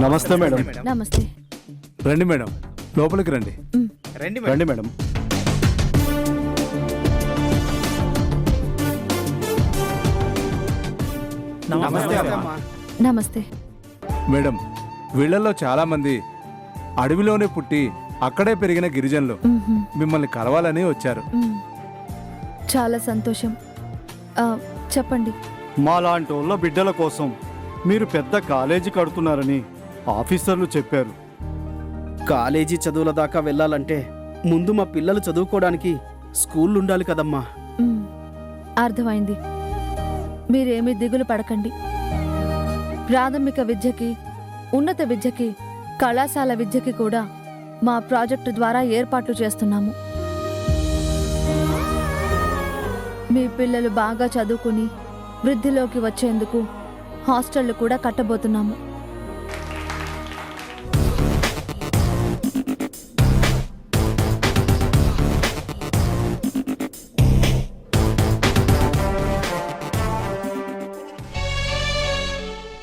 నమస్తే మేడం. నమస్తే. రండి మేడం, లోపలికి రండి. రండి మేడం. నమస్తే మేడం, వీళ్ళల్లో చాలా మంది అడవిలోనే పుట్టి అక్కడే పెరిగిన గిరిజనులు మిమ్మల్ని కలవాలని వచ్చారు. చాలా సంతోషం. చెప్పండి. మాలాంటి వాళ్ళ బిడ్డల కోసం మీరు పెద్ద కాలేజీ కడుతున్నారని ఆఫీసర్లు చెప్పారు. కాలేజీ చదువుల దాకా వెళ్ళాలంటే ముందు మా పిల్లలు చదువుకోవడానికి స్కూల్ ఉండాలి కదమ్మా. అర్థమైంది. మీరేమీ దిగులు పడకండి. ప్రాథమిక విద్యకి, ఉన్నత విద్యకి, కళాశాల విద్యకి కూడా మా ప్రాజెక్టు ద్వారా ఏర్పాట్లు చేస్తున్నాము. మీ పిల్లలు బాగా చదువుకుని వృద్ధిలోకి వచ్చేందుకు హాస్టళ్లు కూడా కట్టబోతున్నాము.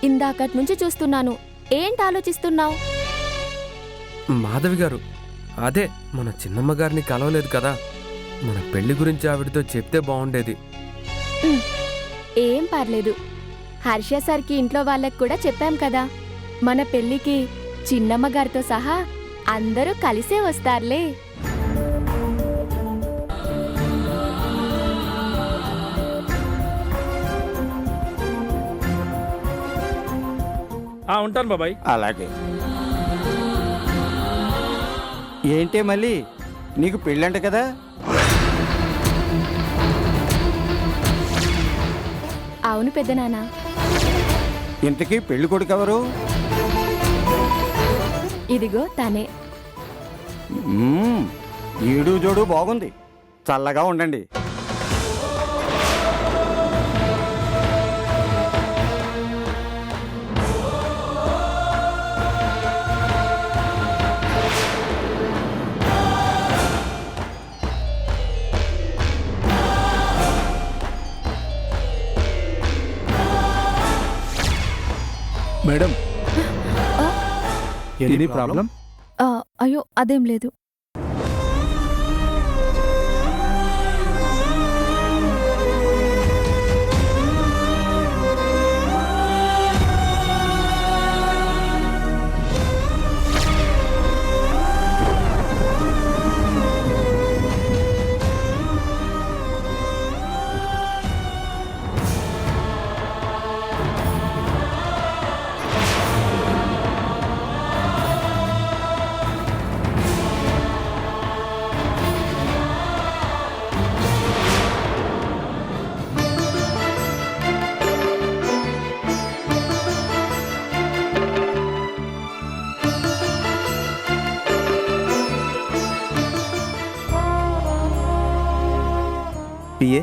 ఇందాకటి నుంచి చూస్తున్నాను. ఏంటి ఆలోచిస్తున్నావు? మాధవి గారు, అదే మన చిన్నమ్మ గారిని కలవలేదు కదా, మన పెళ్లి గురించి ఆవిడతో చెప్తే బాగుండేది. ఏం పర్లేదు. హర్ష సార్కి ఇంట్లో వాళ్ళకి కూడా చెప్పాం కదా. మన పెళ్లికి చిన్నమ్మ గారితో సహా అందరూ కలిసే వస్తారులే. ఉంటాను బాబాయ్. అలాగే. ఏంటే మళ్ళీ నీకు పెళ్ళంట కదా? అవును పెద్దనాన్న. ఇంతకీ పెళ్లి కొడుకు ఎవరు? ఇదిగో తనే. ఈడు జోడు బాగుంది. చల్లగా ఉండండి. Madam, any problem? అయ్యో, అదేం లేదు. పిఏ,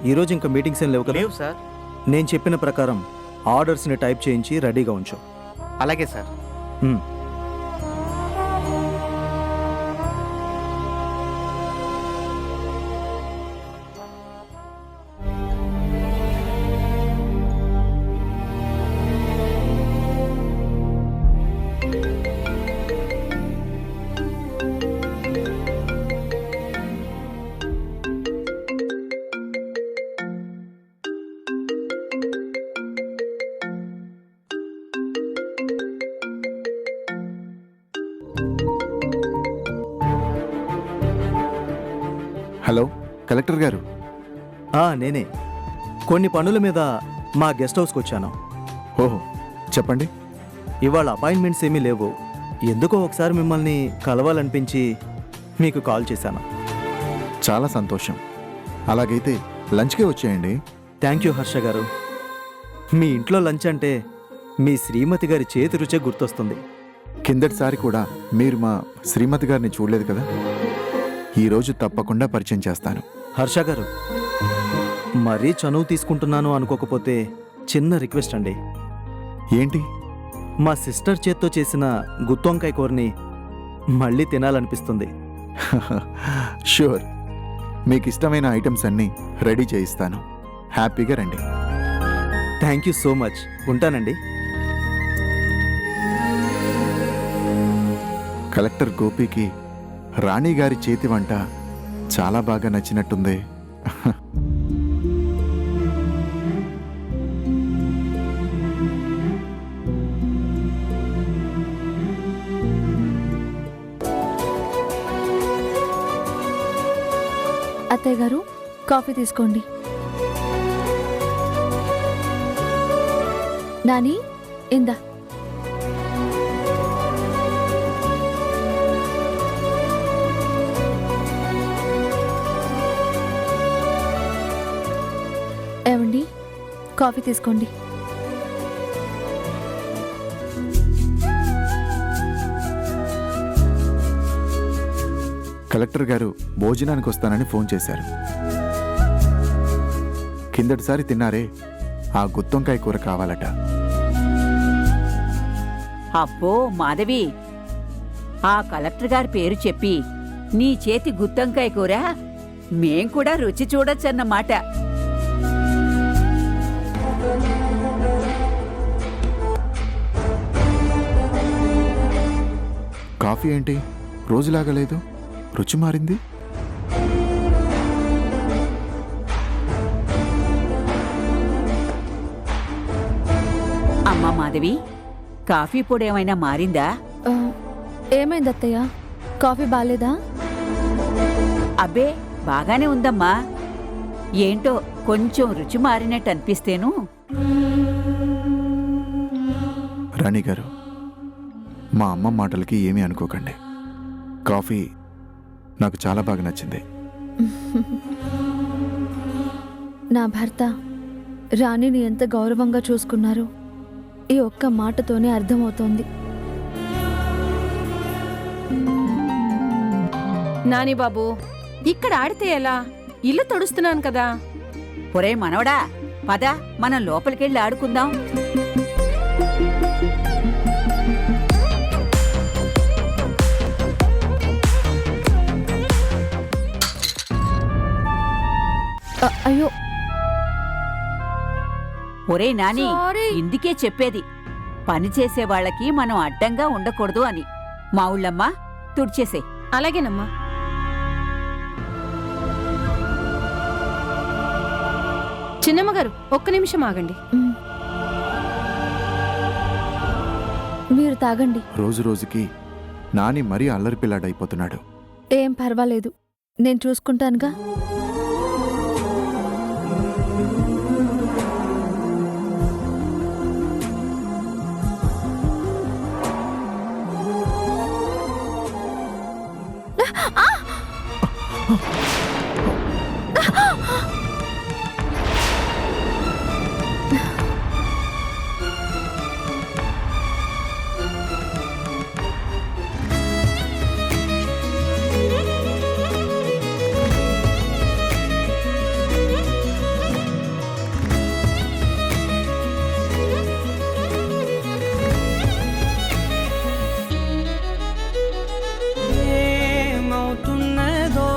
ఈరోజు ఇంకా మీటింగ్స్ ఏం లేవు కదా? లేవు సార్. నేను చెప్పిన ప్రకారం ఆర్డర్స్ని టైప్ చేయించి రెడీగా ఉంచు. అలాగే సార్. హలో కలెక్టర్ గారు. నేనే. కొన్ని పనుల మీద మా గెస్ట్ హౌస్కి వచ్చాను. ఓహో, చెప్పండి. ఇవాళ అపాయింట్మెంట్స్ ఏమీ లేవు. ఎందుకో ఒకసారి మిమ్మల్ని కలవాలనిపించి మీకు కాల్ చేశాను. చాలా సంతోషం. అలాగైతే లంచ్కే వచ్చేయండి. థ్యాంక్ యూ హర్ష గారు. మీ ఇంట్లో లంచ్ అంటే మీ శ్రీమతి గారి చేతి రుచే గుర్తొస్తుంది. కిందటిసారి కూడా మీరు మా శ్రీమతి గారిని చూడలేదు కదా. ఈరోజు తప్పకుండా పరిచయం చేస్తాను. హర్ష గారు, మరీ చనువు తీసుకుంటున్నాను అనుకోకపోతే చిన్న రిక్వెస్ట్ అండి. ఏంటి? మా సిస్టర్ చేత్తో చేసిన గుత్తొంకాయ కూరని మళ్ళీ తినాలనిపిస్తుంది. షూర్, మీకు ఇష్టమైన ఐటమ్స్ అన్నీ రెడీ చేయిస్తాను. హ్యాపీగా రండి. Thank you so much. ఉంటానండి. కలెక్టర్ గోపికి రాణి గారి చేతి వంట చాలా బాగా నచ్చినట్టుంది. అత్తయ్య గారు, కాఫీ తీసుకోండి. నాని, ఇందా. ఏమండి, కాఫీ తీసుకోండి. కలెక్టర్ గారు భోజనానికి వస్తానని ఫోన్ చేశారు. కిందటిసారి తిన్నారే, ఆ గుత్తొంకాయ కూర కావాలట. అబ్బో మాధవి, ఆ కలెక్టర్ గారి పేరు చెప్పి నీ చేతి గుత్తొంకాయ కూర మేం కూడా రుచి చూడొచ్చన్నమాట. కాఫీ ఏంటి రోజులాగా లేదు, రుచి మారింది? అమ్మా మాధవి, కాఫీ పొడి ఏమైనా మారిందా? ఆ, ఏమైంది అత్తయ్య? కాఫీ బాలేదా? అబ్బే బాగానే ఉందమ్మా. ఏంటో కొంచెం రుచి మారినట్టు అనిపిస్తేను. రాణి గారు, మా అమ్మ మాటలకి ఏమీ అనుకోకండి. కాఫీ నాకు చాలా బాగా నచ్చింది. నా భర్త రాణిని ఎంత గౌరవంగా చూసుకున్నారో ఈ ఒక్క మాటతోనే అర్థమవుతోంది. నాని బాబు, ఇక్కడ ఆడితే ఎలా? ఇల్లు తొడుస్తున్నాను కదా. ఒరే మనవడా, పద మనం లోపలికెళ్ళి ఆడుకుందాం. అయ్యో, ఒరే నాని, సారీ. ఇందుకే చెప్పేది, పని చేసే వాళ్ళకి మనం అడ్డంగా ఉండకూడదు అని. మా ఊళ్ళమ్మ తుడిచేసే. అలాగేనమ్మా. చిన్నమ్మగారు, ఒక్క నిమిషం ఆగండి. మ్. మీరు తాగండి. రోజు రోజుకి నాని మరీ అల్లరి పిల్లాడైపోతున్నాడు. ఏం పర్వాలేదు, నేను చూసుకుంటానుగా. ఏమవుతున్నదో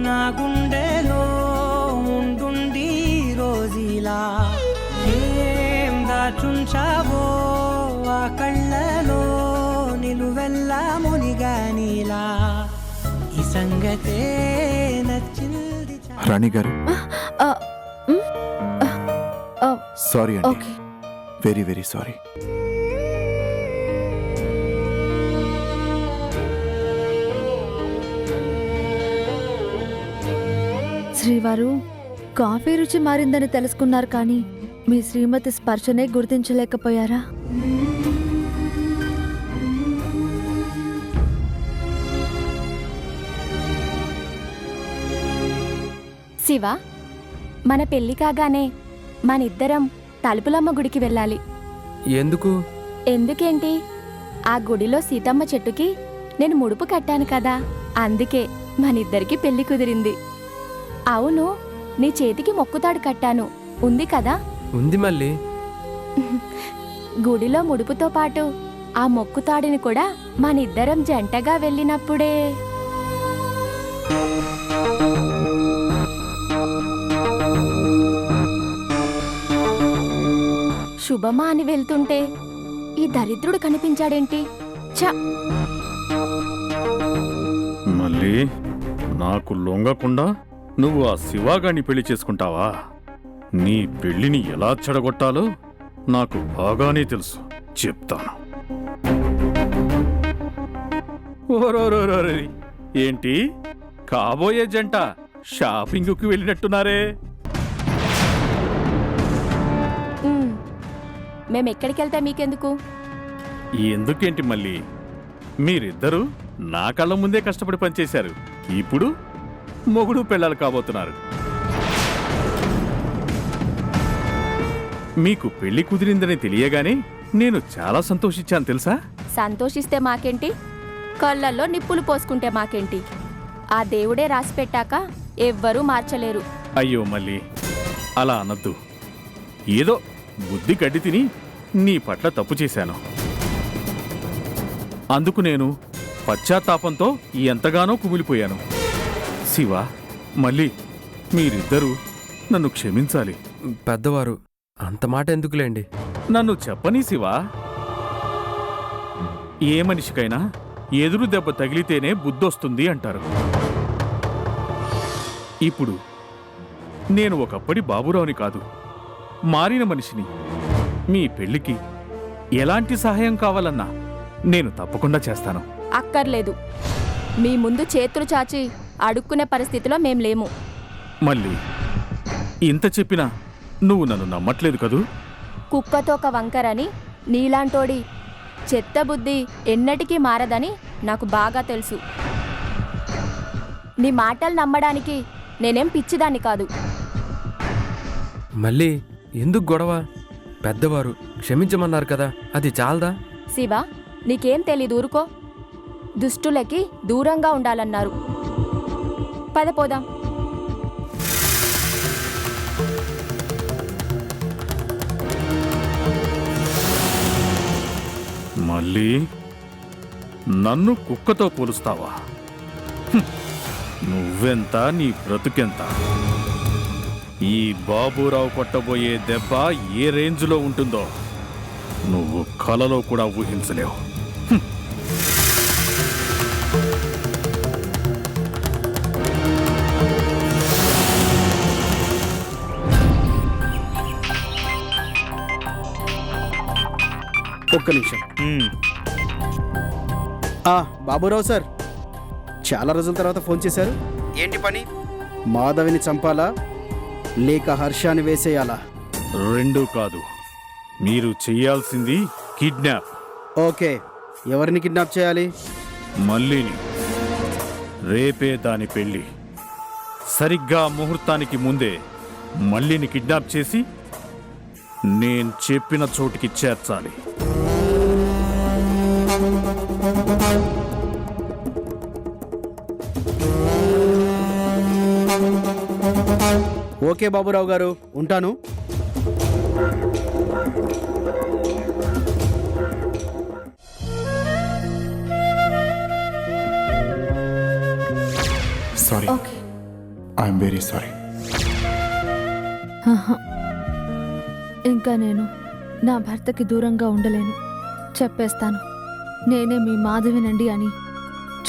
నా గుండెలో ఉండుండి రోజీలా, ఏం దాచుంచావో ఆ కళ్ళలో నిలువెల్లా మునిగానిలా, ఈ సంగతే నచ్చింది. రాణి గారు, ఆ, మ్, ఆ, సారీ అండి. ఓకే. Very very sorry. శ్రీవారు, కాఫీ రుచి మారిందని తెలుసుకున్నారు కానీ మీ శ్రీమతి స్పర్శనే గుర్తించలేకపోయారా? శివ, మన పెళ్లి కాగానే మనిద్దరం తలుపులమ్మ గుడికి వెళ్ళాలి. ఎందుకు? ఎందుకేంటి, ఆ గుడిలో సీతమ్మ చెట్టుకి నేను ముడుపు కట్టాను కదా, అందుకే మనిద్దరికి పెళ్లి కుదిరింది. అవును, నీ చేతికి మొక్కుతాడు కట్టాను, ఉంది కదా? ఉంది మళ్ళీ. గుడిలో ముడుపుతో పాటు ఆ మొక్కుతాడిని కూడా మనిద్దరం జంటగా వెళ్ళినప్పుడే. శుభమా అని వెళ్తుంటే ఈ దరిద్రుడు కనిపించాడేంటి? ఛ! మళ్ళీ నాకు లొంగకుండా నువ్వు ఆ శివాగాన్ని పెళ్లి చేసుకుంటావా? నీ పెళ్లిని ఎలా చెడగొట్టాలో నాకు బాగానే తెలుసు, చెప్తాను. ఓరోరోరోరి, ఏంటి కాబోయే జంట షాపింగ్కి వెళ్ళినట్టున్నారే? మేమెక్కడికెళ్తా మీకెందుకు? ఎందుకేంటి మళ్ళీ? మీరిద్దరూ నా కళ్ళ ముందే కష్టపడి పనిచేశారు. ఇప్పుడు మొగుడు పెళ్ళాలు కాబోతున్నారు. మీకు పెళ్లి కుదిరిందని తెలియగానే నేను చాలా సంతోషించాను తెలుసా? సంతోషిస్తే మాకేంటి, కళ్ళల్లో నిప్పులు పోసుకుంటే మాకేంటి? ఆ దేవుడే రాసి పెట్టాక ఎవ్వరూ మార్చలేరు. అయ్యో మళ్ళీ అలా అనద్దు. ఏదో బుద్ధి గడ్డి తిని నీ పట్ల తప్పు చేశాను. అందుకు నేను పశ్చాత్తాపంతో ఎంతగానో కుమిలిపోయాను. శివ, మళ్ళీ మీరిద్దరూ నన్ను క్షమించాలి. పెద్దవారు అంత మాట ఎందుకులేండి. నన్ను చెప్పని శివ. ఏ మనిషికైనా ఎదురు దెబ్బ తగిలితేనే బుద్ధొస్తుంది అంటారు. ఇప్పుడు నేను ఒకప్పటి బాబురావుని కాదు, మారిన మనిషిని. మీ పెళ్లికి ఎలాంటి సహాయం కావాలన్నా నేను తప్పకుండా చేస్తాను. అక్కర్లేదు. మీ ముందు చేతులు చాచి అడుక్కునే పరిస్థితిలో మేం లేము. మళ్ళీ ఇంత చెప్పినా నువ్వు నన్ను నమ్మట్లేదు కదూ? కుక్కతో ఒక వంకరని నీలాంటోడి చెత్త బుద్ధి ఎన్నటికీ మారదని నాకు బాగా తెలుసు. నీ మాటలు నమ్మడానికి నేనేం పిచ్చిదాన్ని కాదు. మళ్ళీ ఎందుకు గొడవ? పెద్దవారు క్షమించమన్నారు కదా, అది చాలదా? శివ, నీకేం తెలీదు, ఊరుకో. దుష్టులకి దూరంగా ఉండాలన్నారు. పద పోదాం. మళ్ళీ నన్ను కుక్కతో పోలుస్తావా? నువ్వెంత, నీ బ్రతుకెంత? ఈ బాబురావు కొట్టబోయే దెబ్బ ఏ రేంజ్లో ఉంటుందో నువ్వు కలలో కూడా ఊహించలేవు. ఒక్క నిమిషం. బాబురావు సార్, చాలా రోజుల తర్వాత ఫోన్ చేశారు. ఏంటి పని? మాధవిని చంపాలా లేక హర్షాన్ని వేసేయాలా? రెండూ కాదు, మీరు చెయ్యాల్సింది కిడ్నాప్. ఓకే, ఎవరిని కిడ్నాప్ చేయాలి? మళ్ళీని. రేపే దాని పెళ్లి. సరిగ్గా ముహూర్తానికి ముందే మళ్ళీని కిడ్నాప్ చేసి నేను చెప్పిన చోటికి చేర్చాలి. ఓకే బాబురావు గారు, ఉంటాను. Sorry, I'm very sorry. ఇంకా నేను నా భర్తకి దూరంగా ఉండలేను. చెప్పేస్తాను, నేనే మీ మాధవినండి అని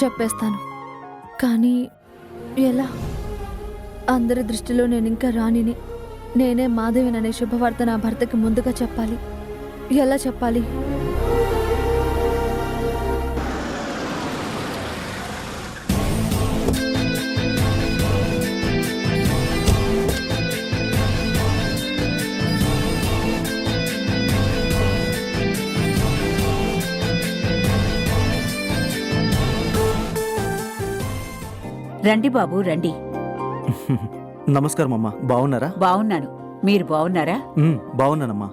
చెప్పేస్తాను. కానీ ఎలా? అందరి దృష్టిలో నేను ఇంకా రాణిని. నేనే మాధవిననే శుభవార్త నా భర్తకి ముందుగా చెప్పాలి. ఎలా చెప్పాలి? రండి బాబు, రండి. నమస్కారం అమ్మా, బాగున్నారా? బావున్నాను. మీరు బావున్నారా? బాగున్నానమ్మా.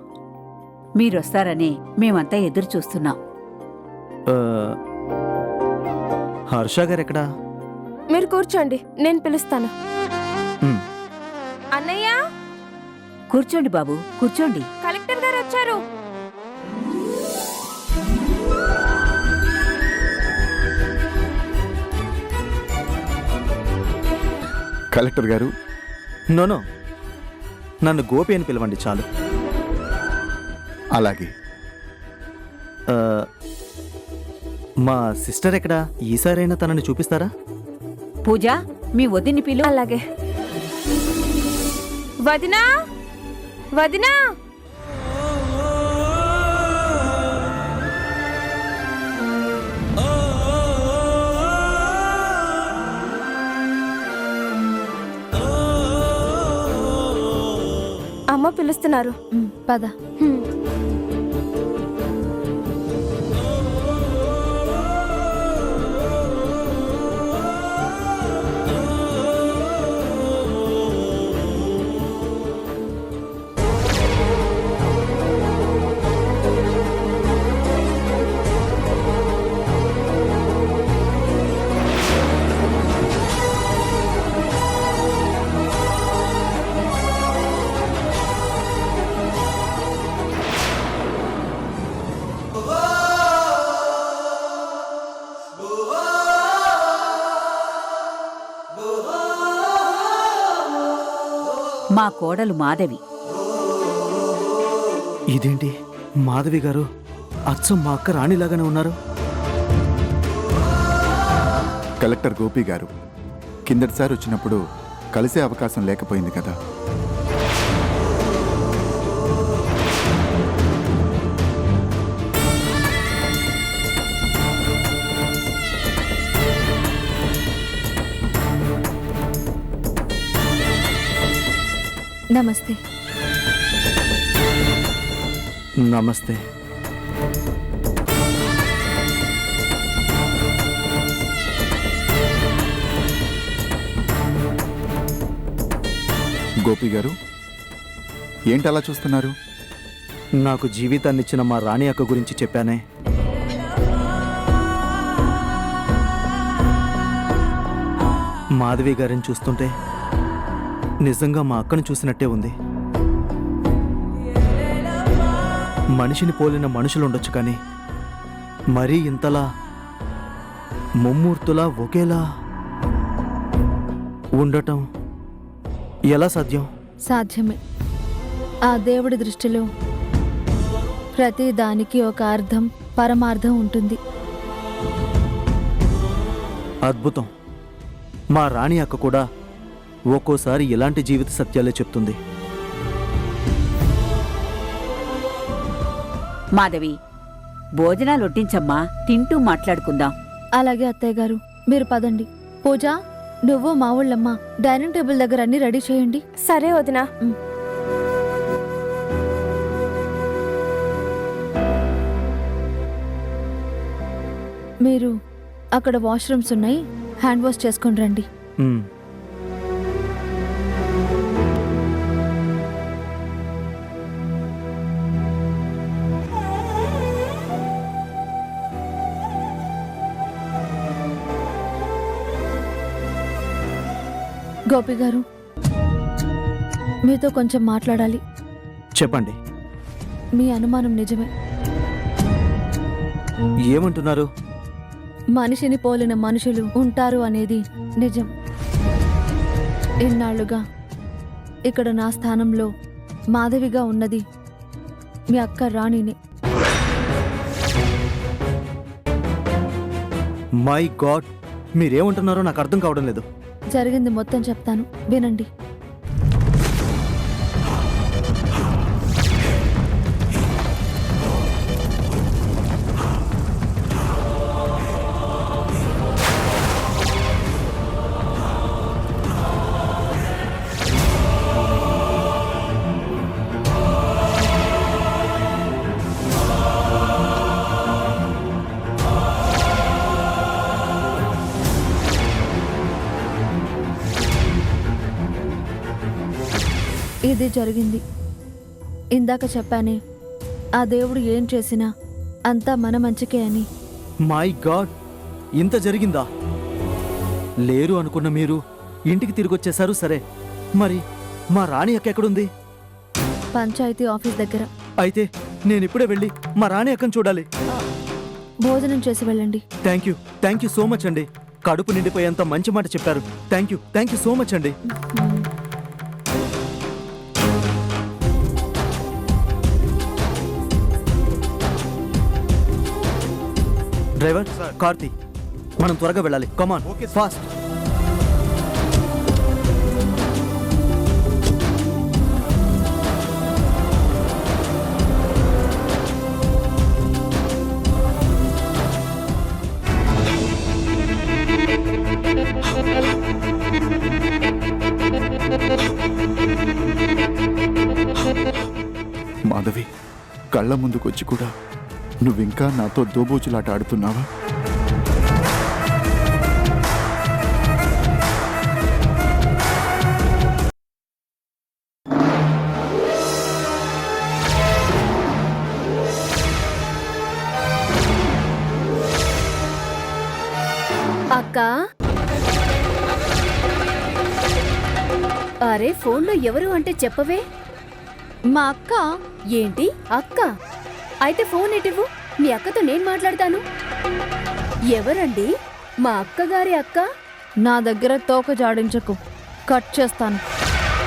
మీరొస్తారని మేమంతా ఎదురు చూస్తున్నాం. హర్ష గారు ఎక్కడా? మీరు కూర్చోండి, నేను పిలుస్తాను. అన్నయ్య, కూర్చోండి బాబు, కూర్చోండి. కలెక్టర్ గారు వచ్చారు. కలెక్టర్ గారు, నోనో, నన్ను గోపి అని పిలవండి చాలు. అలాగే. ఆ, మా సిస్టర్ ఎక్కడా? ఈసారైనా తనని చూపిస్తారా? పూజ, మీ వదిని పిలు. అలాగే. వదినా వదినా అమ్మ పిలుస్తున్నారు. పద. మా కోడలు మాధవి. ఇదేంటి మాధవి గారు అచ్చం మా అక్క రాణిలాగానే ఉన్నారు. కలెక్టర్ గోపి గారు, కిందటిసారి వచ్చినప్పుడు కలిసే అవకాశం లేకపోయింది కదా. నమస్తే. నమస్తే. గోపి గారు, ఏంటి అలా చూస్తున్నారు? నాకు జీవితాన్ని ఇచ్చిన మా రాణి అక్క గురించి చెప్పానే. మాధవి గారిని చూస్తుంటే నిజంగా మా అక్కను చూసినట్టే ఉంది. మనిషిని పోలిన మనుషులుండొచ్చు కానీ మరీ ఇంతలా ముమ్మూర్తులా ఒకేలా ఉండటం ఎలా సాధ్యం? సాధ్యమే. ఆ దేవుడి దృష్టిలో ప్రతి దానికి ఒక అర్థం, పరమార్థం ఉంటుంది. అద్భుతం. మా రాణి అక్క కూడా ఒక్కోసారి ఇలాంటి జీవిత సత్యాలే చెప్తుంది. మాధవి, భోజనాలు వడ్డించమ్మా, తింటూ మాట్లాడుకుందాం. అలాగే అత్తయ్య గారు, మీరు పదండి. పూజ, నువ్వు మా ఊళ్ళమ్మ డైనింగ్ టేబుల్ దగ్గర అన్ని రెడీ చేయండి. సరే వదినా. మీరు అక్కడ వాష్రూమ్స్ ఉన్నాయి, హ్యాండ్ వాష్ చేసుకొని రండి. గోపి గారు, మీతో కొంచెం మాట్లాడాలి. చెప్పండి. మీ అనుమానం నిజమే. ఏమంటున్నారు? మనిషిని పోలిన మనుషులు ఉంటారు అనేది నిజం. ఇన్నాళ్లుగా ఇక్కడ నా స్థానంలో మాధవిగా ఉన్నది మీ అక్క రాణిని. మై గాడ్, మీరేమంటున్నారో నాకు అర్థం కావడం లేదు. జరిగింది మొత్తం చెప్తాను, వినండి. ఇది జరిగింది. ఇందాక చెప్పానే, ఆ దేవుడు ఏం చేసినా అంతా మన మంచికే అని. మై గాడ్, ఇంత జరిగిందా? లేరు అనుకున్న మీరు ఇంటికి తిరిగొచ్చేశారు. సరే, మరి మా రాణి అక్క ఎక్కడుంది? పంచాయతీ ఆఫీస్ దగ్గర. అయితే నేను ఇప్పుడే వెళ్ళి మా రాణి అక్కను చూడాలి. భోజనం చేసి వెళ్ళండి. థ్యాంక్ యూ సో మచ్ అండి. కడుపు నిండిపోయేంత మంచి మాట చెప్పారు. థ్యాంక్ యూ సో మచ్ అండి. డ్రైవర్, కార్తీ, మనం త్వరగా వెళ్ళాలి. కమాన్, ఫాస్ట్. మాధవి, కళ్ళ ముందుకొచ్చి కూడా నువ్వింకా నాతో దోబూచులాట ఆడుతున్నావా? అక్క, అరే ఫోన్లో ఎవరు అంటే చెప్పవే. మా అక్క. ఏంటి అక్క? అయితే ఫోన్ ఇటివ్వు, మీ అక్కతో నేను మాట్లాడతాను. ఎవరండి? మా అక్కగారి అక్క? నా దగ్గర తోక జాడించకు, కట్ చేస్తాను.